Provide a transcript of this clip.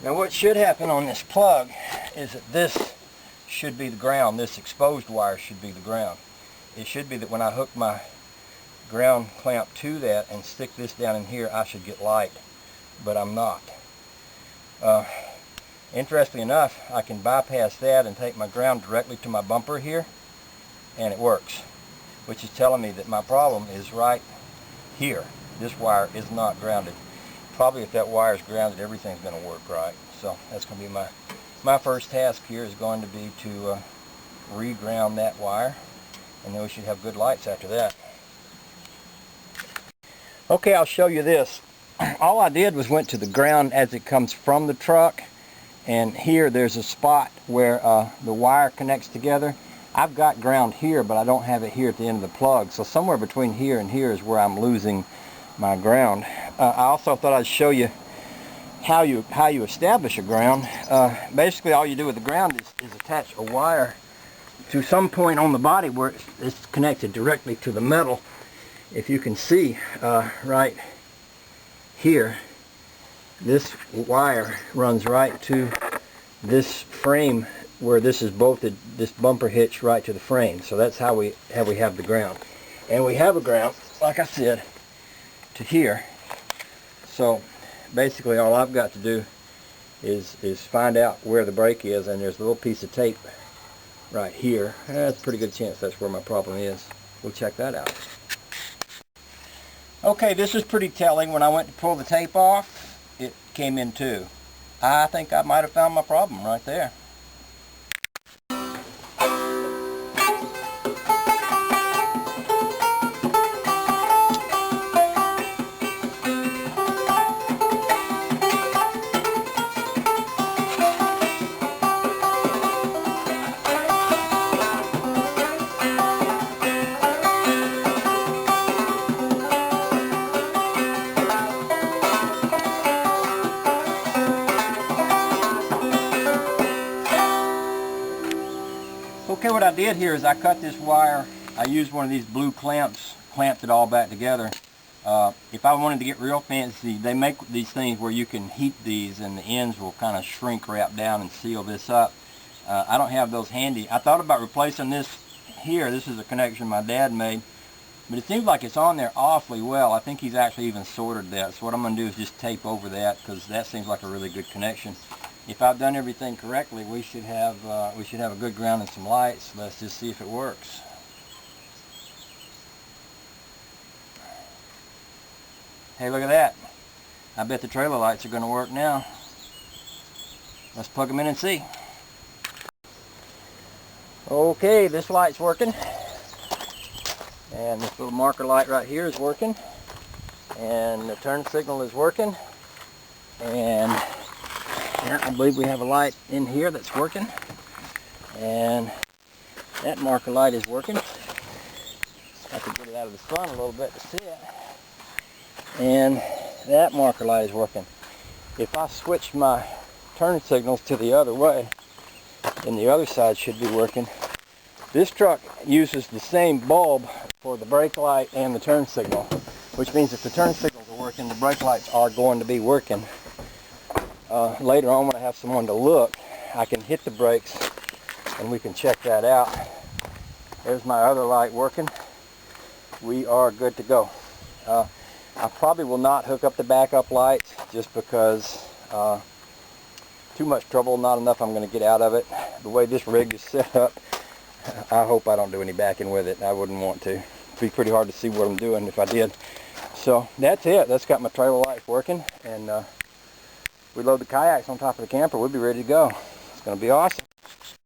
Now what should happen on this plug is that this should be the ground. This exposed wire should be the ground. It should be that when I hook my ground clamp to that and stick this down in here, I should get light, but I'm not. Interestingly enough, I can bypass that and take my ground directly to my bumper here, and it works, which is telling me that my problem is right here. This wire is not grounded. Probably if that wire is grounded, everything's going to work right. So that's going to be my first task here, is going to be to re-ground that wire, and then we should have good lights after that. Okay, I'll show you this. All I did was went to the ground as it comes from the truck, and here there's a spot where the wire connects together. I've got ground here, but I don't have it here at the end of the plug, so somewhere between here and here is where I'm losing my ground. I also thought I'd show you how you establish a ground. Basically all you do with the ground is attach a wire to some point on the body where it's connected directly to the metal. If you can see right here, this wire runs right to this frame where this is bolted, this bumper hitch right to the frame. So that's how we have the ground. And we have a ground, like I said, to here. So basically all I've got to do is find out where the break is, and there's a little piece of tape right here. That's a pretty good chance that's where my problem is. We'll check that out. Okay, this is pretty telling. When I went to pull the tape off, it came in too. I think I might have found my problem right there. Okay, what I did here is I cut this wire. I used one of these blue clamps, clamped it all back together. If I wanted to get real fancy, they make these things where you can heat these and the ends will kind of shrink wrap down and seal this up. I don't have those handy. I thought about replacing this here. This is a connection my dad made, but it seems like it's on there awfully well. I think he's actually even soldered that. So what I'm going to do is just tape over that, because that seems like a really good connection. If I've done everything correctly, we should have a good ground and some lights. Let's just see if it works. Hey, look at that. I bet the trailer lights are going to work now. Let's plug them in and see. Okay, this light's working. And this little marker light right here is working. And the turn signal is working. And I believe we have a light in here that's working, and that marker light is working. I have to get it out of the sun a little bit to see it. And that marker light is working. If I switch my turn signals to the other way, then the other side should be working. This truck uses the same bulb for the brake light and the turn signal, which means if the turn signals are working, the brake lights are going to be working. Later on, when I have someone to look, I can hit the brakes and we can check that out. There's my other light working. We are good to go. I probably will not hook up the backup lights just because too much trouble, not enough I'm going to get out of it. The way this rig is set up, I hope I don't do any backing with it. I wouldn't want to. It'd be pretty hard to see what I'm doing if I did. So that's it. That's got my trailer lights working, and we load the kayaks on top of the camper, we'll be ready to go. It's going to be awesome.